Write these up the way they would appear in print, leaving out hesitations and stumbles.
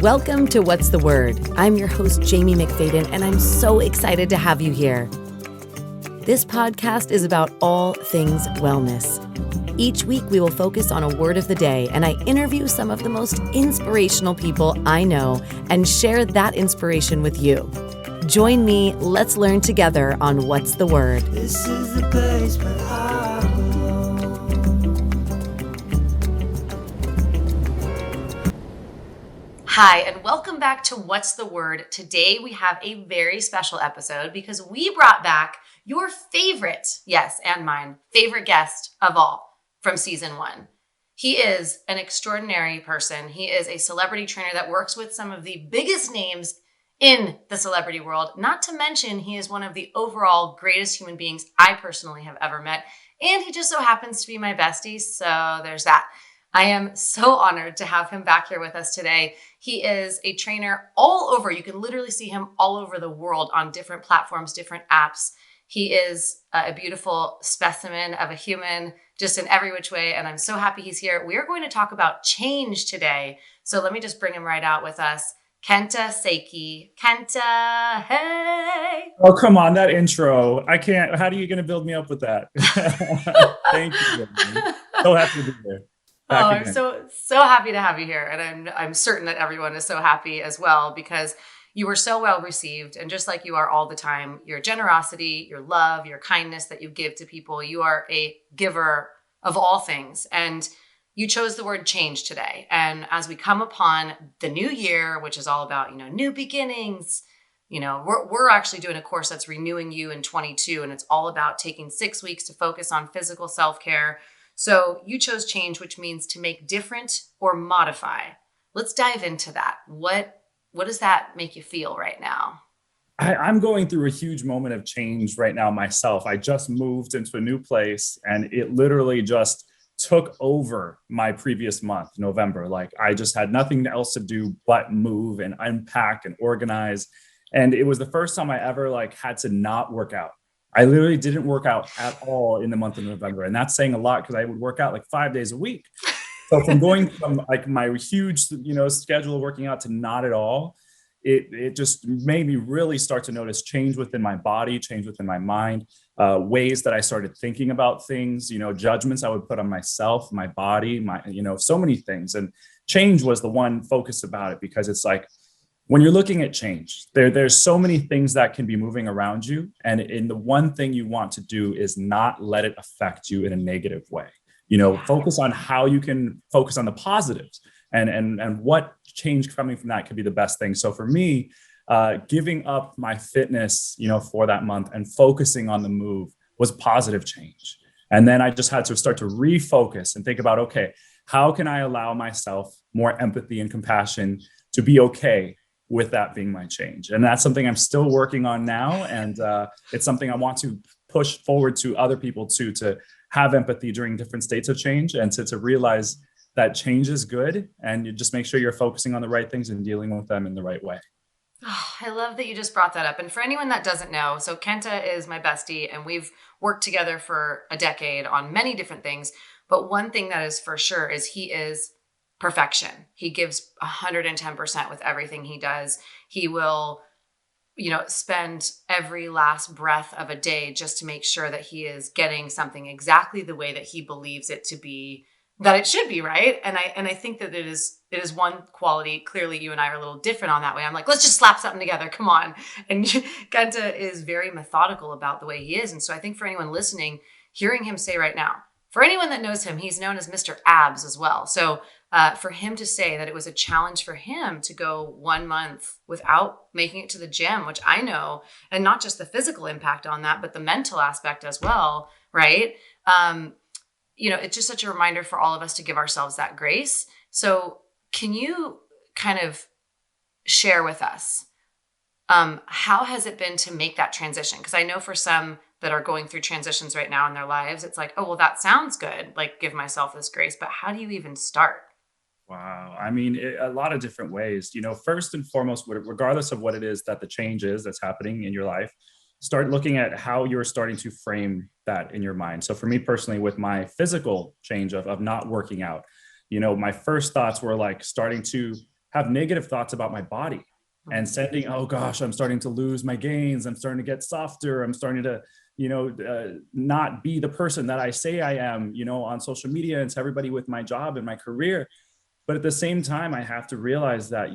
Welcome to What's the Word? I'm your host, Jaime McFaden, and I'm so excited to have you here. This podcast is about all things wellness. Each week, we will focus on a word of the day, and I interview some of the most inspirational people I know and share that inspiration with you. Join me, let's learn together on What's the Word. This is the place where I belong. Hi, and welcome back to What's the Word. Today we have a very special episode because we brought back your favorite, yes, and mine, favorite guest of all from season 1. He is an extraordinary person. He is a celebrity trainer that works with some of the biggest names in the celebrity world. Not to mention, he is one of the overall greatest human beings I personally have ever met. And he just so happens to be my bestie. So there's that. I am so honored to have him back here with us today. He is a trainer all over. You can literally see him all over the world on different platforms, different apps. He is a beautiful specimen of a human, just in every which way. And I'm so happy he's here. We are going to talk about change today. So let me just bring him right out with us. Kenta Seki. Kenta, hey. Oh, come on, that intro. I can't. How are you going to build me up with that? Thank you. So happy to be here. I'm so happy to have you here. And I'm certain that everyone is so happy as well because you were so well received. And just like you are all the time, your generosity, your love, your kindness that you give to people, you are a giver of all things. And you chose the word change today. And as we come upon the new year, which is all about, new beginnings, we're actually doing a course that's renewing you in 22. And it's all about taking 6 weeks to focus on physical self-care. So you chose change, which means to make different or modify. Let's dive into that. What does that make you feel right now? I'm going through a huge moment of change right now myself. I just moved into a new place and it literally just took over my previous month, November. Like I just had nothing else to do but move and unpack and organize. And it was the first time I ever had to not work out. I literally didn't work out at all in the month of November. And that's saying a lot because I would work out 5 days a week. So from going from my huge, schedule of working out to not at all, it just made me really start to notice change within my body, change within my mind, ways that I started thinking about things, judgments I would put on myself, my body, so many things. And change was the one focus about it because it's when you're looking at change, there's so many things that can be moving around you. And the one thing you want to do is not let it affect you in a negative way. Focus on how you can focus on the positives and what change coming from that could be the best thing. So for me, giving up my fitness, for that month and focusing on the move was positive change. And then I just had to start to refocus and think about, okay, how can I allow myself more empathy and compassion to be okay with that being my change? And that's something I'm still working on now. And it's something I want to push forward to other people too, to have empathy during different states of change and to realize that change is good. And you just make sure you're focusing on the right things and dealing with them in the right way. Oh, I love that you just brought that up. And for anyone that doesn't know, so Kenta is my bestie and we've worked together for a decade on many different things. But one thing that is for sure is he is perfection. He gives 110% with everything he does. He will, spend every last breath of a day just to make sure that he is getting something exactly the way that he believes it to be, that it should be, right? And I think that it is one quality. Clearly, you and I are a little different on that way. I'm let's just slap something together. Come on. And Kenta is very methodical about the way he is. And so I think for anyone listening, hearing him say right now, for anyone that knows him, he's known as Mr. Abs as well. So for him to say that it was a challenge for him to go 1 month without making it to the gym, which I know, and not just the physical impact on that, but the mental aspect as well, right? It's just such a reminder for all of us to give ourselves that grace. So can you kind of share with us, how has it been to make that transition? Because I know for some that are going through transitions right now in their lives, it's oh, well, that sounds good. Give myself this grace, but how do you even start? Wow. I mean, a lot of different ways. First and foremost, regardless of what it is that the change is that's happening in your life, start looking at how you're starting to frame that in your mind. So for me personally, with my physical change of not working out, my first thoughts were starting to have negative thoughts about my body and sending, oh gosh, I'm starting to lose my gains. I'm starting to get softer. I'm starting to, not be the person that I say I am, on social media and to everybody with my job and my career. But at the same time, I have to realize that,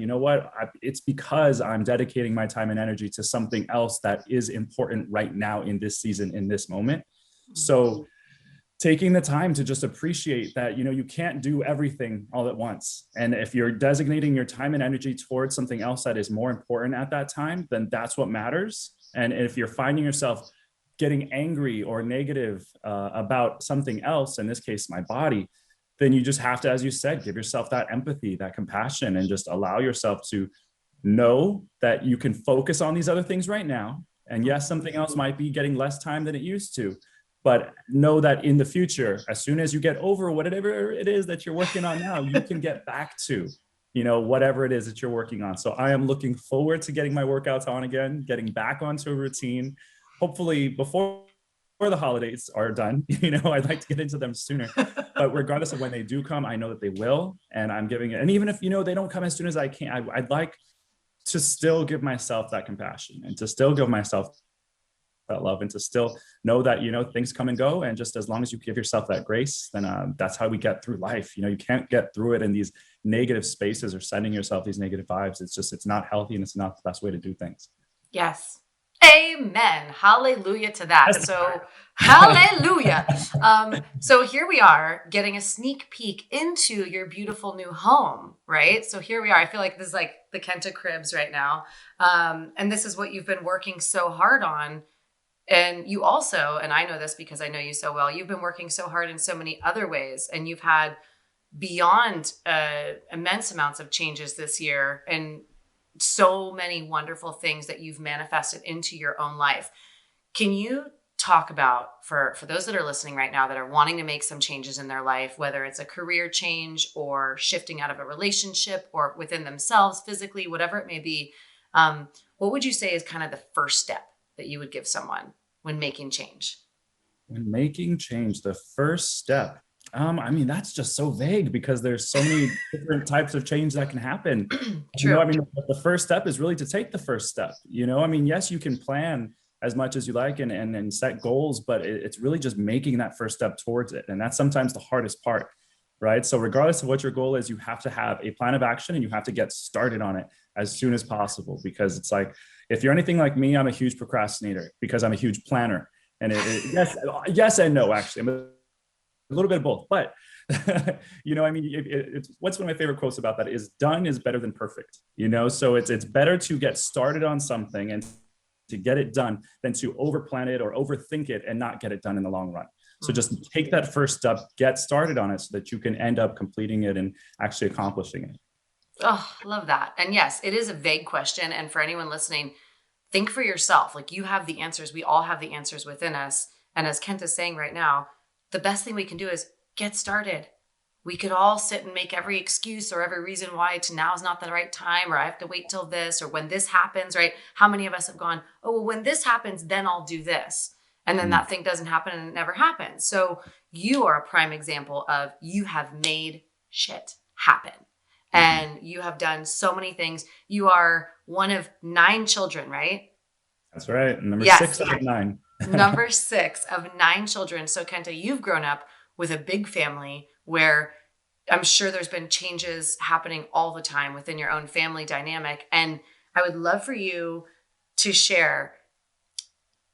it's because I'm dedicating my time and energy to something else that is important right now in this season, in this moment. So taking the time to just appreciate that, you can't do everything all at once. And if you're designating your time and energy towards something else that is more important at that time, then that's what matters. And if you're finding yourself getting angry or negative about something else, in this case, my body, then you just have to, as you said, give yourself that empathy, that compassion, and just allow yourself to know that you can focus on these other things right now. And yes, something else might be getting less time than it used to, but know that in the future, as soon as you get over whatever it is that you're working on now, you can get back to, whatever it is that you're working on. So I am looking forward to getting my workouts on again, getting back onto a routine, hopefully before the holidays are done. I'd like to get into them sooner, but regardless of when they do come, I know that they will. And I'm giving it. And even if, they don't come as soon as I can, I'd like to still give myself that compassion and to still give myself that love and to still know that, things come and go. And just as long as you give yourself that grace, then that's how we get through life. You can't get through it in these negative spaces or sending yourself these negative vibes. It's not healthy and it's not the best way to do things. Yes. Amen. Hallelujah to that. Yes. So hallelujah. So here we are getting a sneak peek into your beautiful new home, right? So here we are. I feel like this is like the Kenta cribs right now. And this is what you've been working so hard on. And you also, and I know this because I know you so well, you've been working so hard in so many other ways, and you've had beyond immense amounts of changes this year and so many wonderful things that you've manifested into your own life. Can you talk about, for those that are listening right now that are wanting to make some changes in their life, whether it's a career change or shifting out of a relationship or within themselves physically, whatever it may be, what would you say is kind of the first step that you would give someone when making change? When making change, the first step. That's just so vague because there's so many different types of change that can happen. True. The first step is really to take the first step. Yes, you can plan as much as you like and set goals, but it's really just making that first step towards it. And that's sometimes the hardest part, right? So regardless of what your goal is, you have to have a plan of action and you have to get started on it as soon as possible, because it's like, if you're anything like me, I'm a huge procrastinator because I'm a huge planner. And yes and no, actually. I'm a little bit of both, but it's what's one of my favorite quotes about that is done is better than perfect, so it's better to get started on something and to get it done than to overplan it or overthink it and not get it done in the long run. So just take that first step, get started on it so that you can end up completing it and actually accomplishing it. Oh, love that. And yes, it is a vague question. And for anyone listening, think for yourself. Like, you have the answers. We all have the answers within us. And as Kent is saying right now, the best thing we can do is get started. We could all sit and make every excuse or every reason why now is not the right time, or I have to wait till this, or when this happens, right? How many of us have gone, oh, well, when this happens, then I'll do this. And then that thing doesn't happen and it never happens. So you are a prime example of, you have made shit happen. And you have done so many things. You are one of 9 children, right? That's right. Number Yes. 6 out of 9. Number 6 of 9 children. So Kenta, you've grown up with a big family where I'm sure there's been changes happening all the time within your own family dynamic. And I would love for you to share,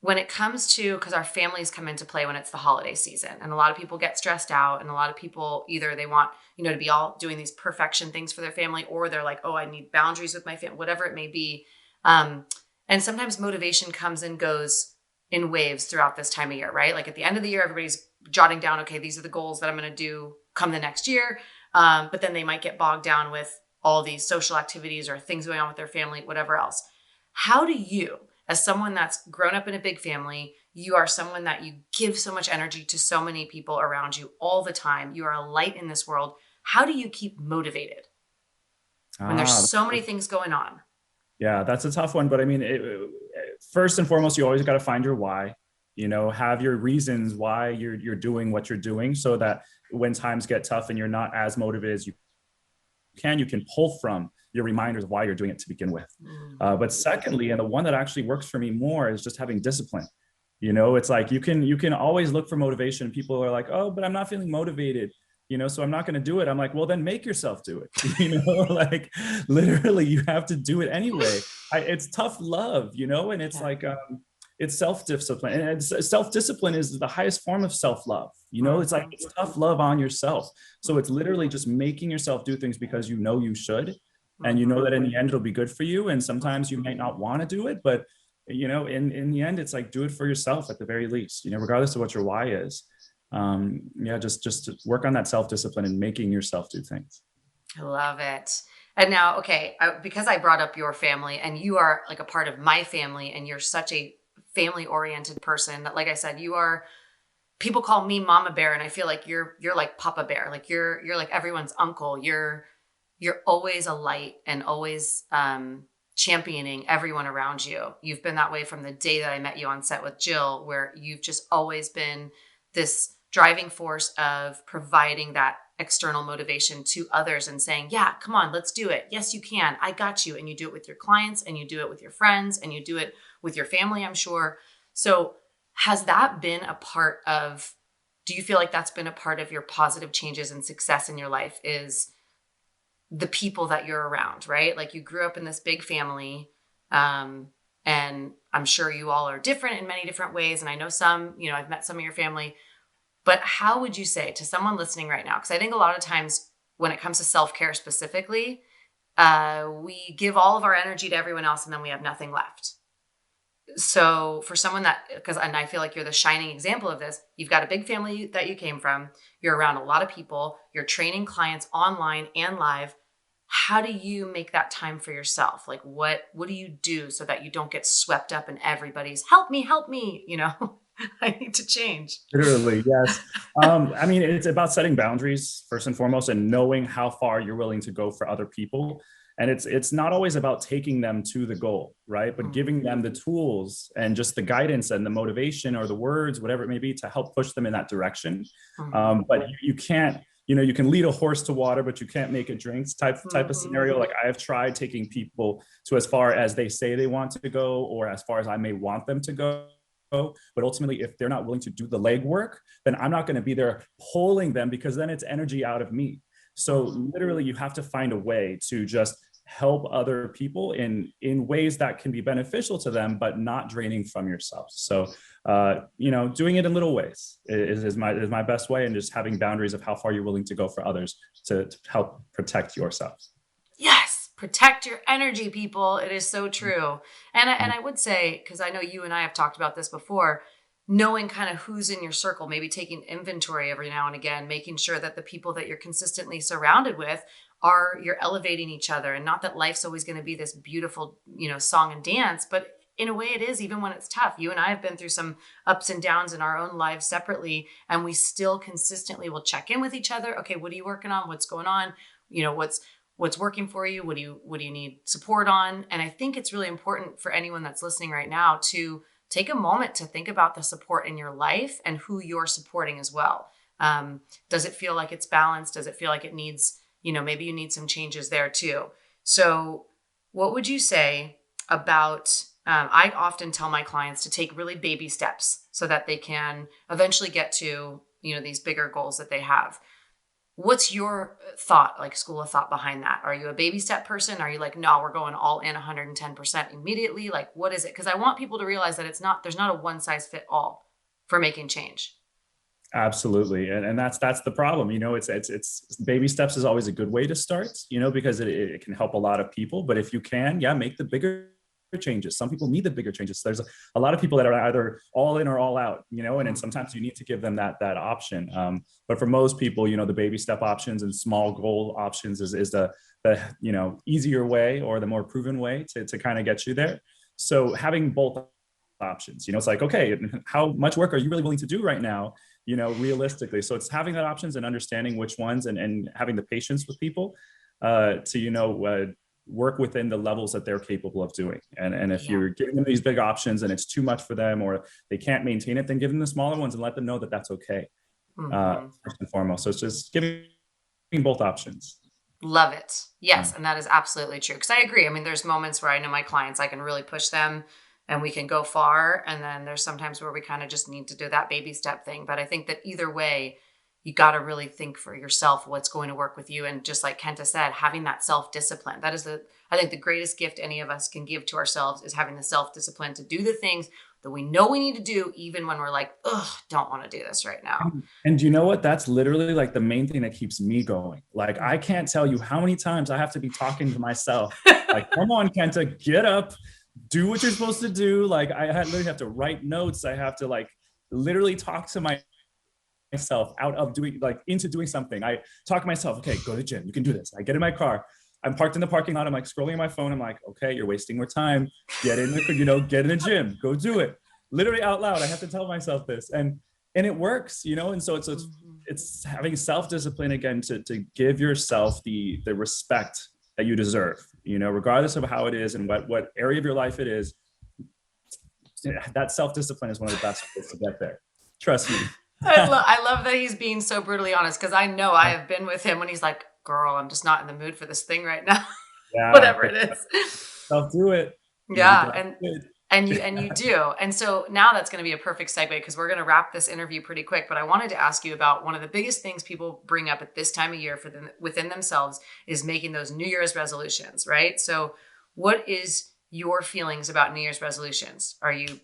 when it comes to, because our families come into play when it's the holiday season, and a lot of people get stressed out, and a lot of people, either they want, to be all doing these perfection things for their family, or they're like, oh, I need boundaries with my family, whatever it may be. And sometimes motivation comes and goes in waves throughout this time of year, right? Like at the end of the year, everybody's jotting down, okay, these are the goals that I'm going to do come the next year. But then they might get bogged down with all these social activities or things going on with their family, whatever else. How do you, as someone that's grown up in a big family, you are someone that you give so much energy to so many people around you all the time. You are a light in this world. How do you keep motivated when there's so many things going on? Yeah, that's a tough one. But first and foremost, you always got to find your why, have your reasons why you're doing what you're doing, so that when times get tough and you're not as motivated as you can pull from your reminders of why you're doing it to begin with. Mm. But secondly, and the one that actually works for me more, is just having discipline. It's like you can always look for motivation. People are like, oh, but I'm not feeling motivated, so I'm not going to do it. I'm like, well, then make yourself do it. Like literally you have to do it anyway. It's tough love, and it's Yeah. like, it's self-discipline, and self-discipline is the highest form of self-love. It's like, Mhm. it's tough love on yourself. So it's literally just making yourself do things because you should, and Mhm. that in the end it'll be good for you. And sometimes you Mhm. might not want to do it, but in the end, it's like, do it for yourself at the very least, regardless of what your why is. Yeah, just to work on that self-discipline and making yourself do things. I love it. And now, okay, because I brought up your family and you are like a part of my family and you're such a family oriented person that, like I said, people call me Mama Bear. And I feel like you're like Papa Bear. Like you're like everyone's uncle. You're always a light and always, championing everyone around you. You've been that way from the day that I met you on set with Jill, where you've just always been this driving force of providing that external motivation to others and saying, yeah, come on, let's do it. Yes, you can. I got you. And you do it with your clients and you do it with your friends and you do it with your family, I'm sure. So has that been a part of, do you feel like that's been a part of your positive changes and success in your life, is the people that you're around, right? Like you grew up in this big family. Um, and I'm sure you all are different in many different ways. And I know I've met some of your family, but how would you say to someone listening right now? Because I think a lot of times when it comes to self-care specifically, we give all of our energy to everyone else and then we have nothing left. So for someone and I feel like you're the shining example of this, you've got a big family that you came from, you're around a lot of people, you're training clients online and live. How do you make that time for yourself? Like what do you do so that you don't get swept up in everybody's help me, I need to change. Literally, yes. I mean, it's about setting boundaries first and foremost, and knowing how far you're willing to go for other people. And it's not always about taking them to the goal, right? But Mm, giving them the tools and just the guidance and the motivation or the words, whatever it may be, to help push them in that direction. mhm, But you can't, you can lead a horse to water, but you can't make it drink type of mhm, scenario. Like I have tried taking people to as far as they say they want to go, or as far as I may want them to go. But ultimately, if they're not willing to do the legwork, then I'm not going to be there pulling them, because then it's energy out of me. So mhm. literally, you have to find a way to just help other people in ways that can be beneficial to them, but not draining from yourself. So doing it in little ways is my best way, and just having boundaries of how far you're willing to go for others to help protect yourself. Yes, protect your energy, people. It is so true. And I would say, because I know you and I have talked about this before, knowing kind of who's in your circle, maybe taking inventory every now and again, making sure that the people that you're consistently surrounded with you're elevating each other. And not that life's always going to be this beautiful, song and dance, but in a way it is, even when it's tough. You and I have been through some ups and downs in our own lives separately, and we still consistently will check in with each other. Okay, what are you working on? What's going on? What's working for you? What do you need support on? And I think it's really important for anyone that's listening right now to take a moment to think about the support in your life and who you're supporting as well. Does it feel like it's balanced? Does it feel like it needs, maybe you need some changes there too? So what would you say about, I often tell my clients to take really baby steps so that they can eventually get to, these bigger goals that they have. What's your thought, like school of thought behind that? Are you a baby step person? Are you like, no, we're going all in 110% immediately? Like, what is it? Because I want people to realize that there's not a one size fit all for making change. Absolutely, and that's the problem. It's baby steps is always a good way to start. Because it can help a lot of people. But if you can, yeah, make the bigger changes. Some people need the bigger changes. There's a lot of people that are either all in or all out. And then Mhm. sometimes you need to give them that option. But for most people, the baby step options and small goal options is the easier way, or the more proven way to kind of get you there. So having both options, it's like, okay, how much work are you really willing to do right now, realistically? So it's having that options and understanding which ones, and having the patience with people to work within the levels that they're capable of doing. And if Yeah. you're giving them these big options and it's too much for them, or they can't maintain it, then give them the smaller ones and let them know that that's okay, Hmm. first and foremost. So it's just giving both options. Love it. Yeah. Yes. And that is absolutely true. Cause I agree. I mean, there's moments where I know my clients, I can really push them and we can go far. And then there's sometimes where we kind of just need to do that baby step thing. But I think that either way, you got to really think for yourself what's going to work with you. And just like Kenta said, having that self-discipline, that is I think the greatest gift any of us can give to ourselves is having the self-discipline to do the things that we know we need to do, even when we're like, ugh, don't want to do this right now. And you know what? That's literally like the main thing that keeps me going. Like, I can't tell you how many times I have to be talking to myself. Like, come on, Kenta, get up, do what you're supposed to do. Like, literally have to write notes. I have to like literally talk to myself out of doing, like, into doing something. I talk to myself, okay, go to the gym. You can do this. I get in my car. I'm parked in the parking lot. I'm like scrolling my phone. I'm like, okay, you're wasting more time. Get in the, get in the gym. Go do it. Literally out loud. I have to tell myself this, and it works, And so it's having self-discipline again to give yourself the respect that you deserve, regardless of how it is and what area of your life it is. That self-discipline is one of the best ways to get there. Trust me. I love that he's being so brutally honest because I know I have been with him when he's like, girl, I'm just not in the mood for this thing right now. Yeah. Whatever it is. I'll do it. Yeah. And you do. And so now that's going to be a perfect segue because we're going to wrap this interview pretty quick. But I wanted to ask you about one of the biggest things people bring up at this time of year for them within themselves is making those New Year's resolutions, right? So what is your feelings about New Year's resolutions? Are you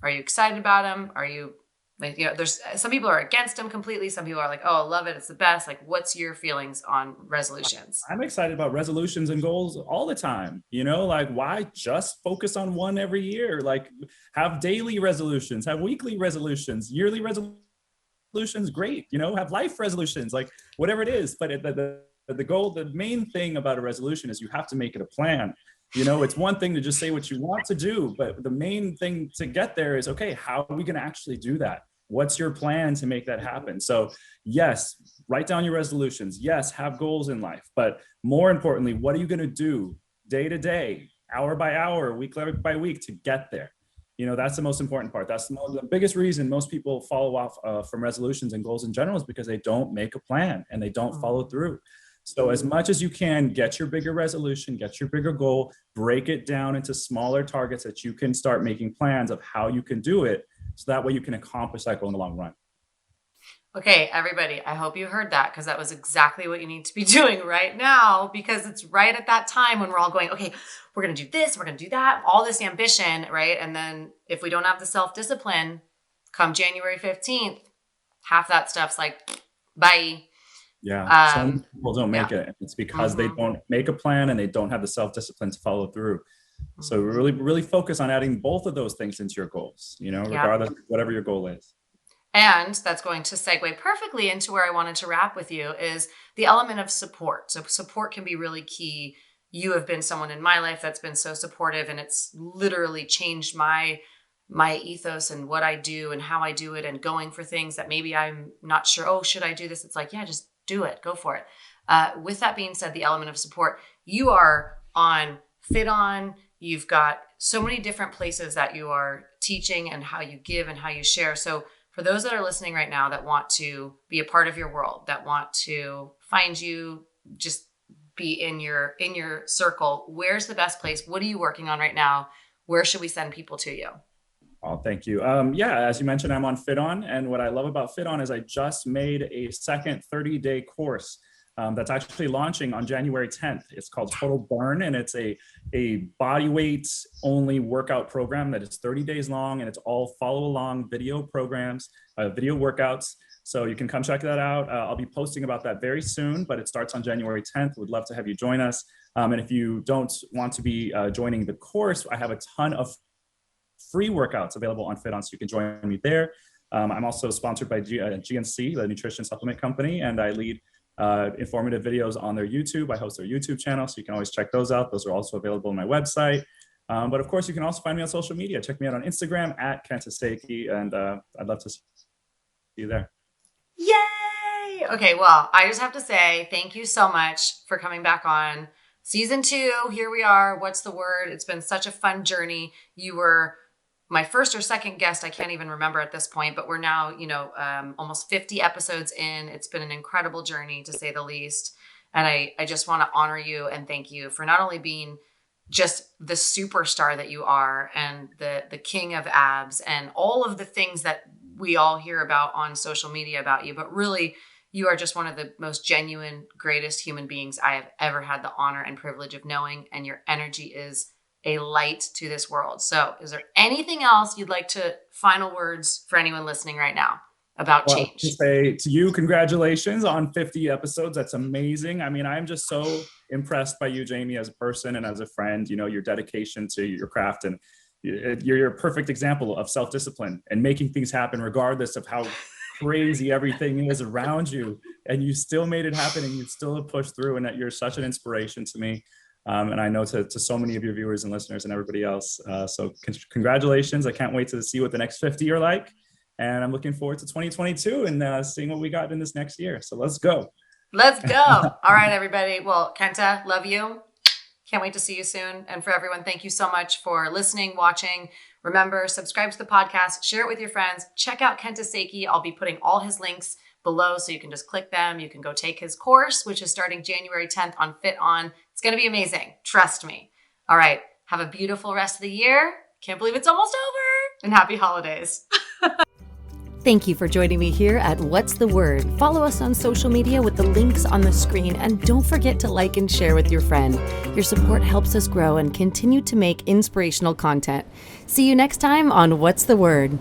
excited about them? Are you like, there's some people are against them completely. Some people are like, oh, I love it. It's the best. Like, what's your feelings on resolutions? I'm excited about resolutions and goals all the time. Like, why just focus on one every year? Like, have daily resolutions, have weekly resolutions, yearly resolutions. Great. Have life resolutions, like whatever it is. But the goal, the main thing about a resolution is you have to make it a plan. It's one thing to just say what you want to do, but the main thing to get there is, okay, how are we going to actually do that? What's your plan to make that happen? So yes, write down your resolutions. Yes, have goals in life. But more importantly, what are you going to do day to day, hour by hour, week by week to get there? That's the most important part. That's the biggest reason most people follow off from resolutions and goals in general is because they don't make a plan and they don't follow through. So as much as you can, get your bigger resolution, get your bigger goal, break it down into smaller targets that you can start making plans of how you can do it. So that way you can accomplish that goal in the long run. Okay, everybody, I hope you heard that because that was exactly what you need to be doing right now because it's right at that time when we're all going, okay, we're going to do this, we're going to do that, all this ambition, right? And then if we don't have the self-discipline, come January 15th, half that stuff's like, bye. Yeah, some people don't make it. It's because they don't make a plan and they don't have the self-discipline to follow through. So really, really focus on adding both of those things into your goals, regardless of whatever your goal is. And that's going to segue perfectly into where I wanted to wrap with you is the element of support. So support can be really key. You have been someone in my life that's been so supportive and it's literally changed my ethos and what I do and how I do it and going for things that maybe I'm not sure, oh, should I do this? It's like, yeah, just do it. Go for it. With that being said, the element of support, you are on Fit On. You've got so many different places that you are teaching and how you give and how you share. So for those that are listening right now that want to be a part of your world, that want to find you, just be in your circle, where's the best place? What are you working on right now? Where should we send people to you? Oh, thank you. As you mentioned, I'm on Fit On. And what I love about Fit On is I just made a second 30-day course that's actually launching on January 10th. It's called Total Burn, and it's a body weight only workout program that is 30 days long, and it's all follow along video programs, video workouts. So you can come check that out. I'll be posting about that very soon, but it starts on January 10th. We'd love to have you join us. And if you don't want to be joining the course, I have a ton of free workouts available on Fit On, so you can join me there. I'm also sponsored by GNC, the nutrition supplement company, and I lead informative videos on their YouTube. I host their YouTube channel, so you can always check those out. Those are also available on my website. But of course, you can also find me on social media. Check me out on Instagram at Kenta Seki, and I'd love to see you there. Yay! Okay, well, I just have to say thank you so much for coming back on. Season 2, here we are. What's the word? It's been such a fun journey. You were my first or second guest. I can't even remember at this point, but we're now, almost 50 episodes in. It's been an incredible journey to say the least. And I just want to honor you and thank you for not only being just the superstar that you are and the king of abs and all of the things that we all hear about on social media about you, but really you are just one of the most genuine, greatest human beings I have ever had the honor and privilege of knowing. And your energy is a light to this world. So is there anything else you'd like to, final words for anyone listening right now about Well, change? to say to you, congratulations on 50 episodes. That's amazing. I mean, I'm just so impressed by you, Jamie, as a person and as a friend, you know, your dedication to your craft, and you're a perfect example of self-discipline and making things happen regardless of how crazy everything is around you. And you still made it happen, and you still have pushed through, and that you're such an inspiration to me. And I know to so many of your viewers and listeners and everybody else. So congratulations. I can't wait to see what the next 50 are like. And I'm looking forward to 2022 and seeing what we got in this next year. So let's go. Let's go. All right, everybody. Well, Kenta, love you. Can't wait to see you soon. And for everyone, thank you so much for listening, watching. Remember, subscribe to the podcast, share it with your friends. Check out Kenta Seki. I'll be putting all his links below, so you can just click them. You can go take his course, which is starting January 10th on Fit On. It's going to be amazing. Trust me. All right. Have a beautiful rest of the year. Can't believe it's almost over. And happy holidays. Thank you for joining me here at What's the Word. Follow us on social media with the links on the screen, and don't forget to like and share with your friend. Your support helps us grow and continue to make inspirational content. See you next time on What's the Word.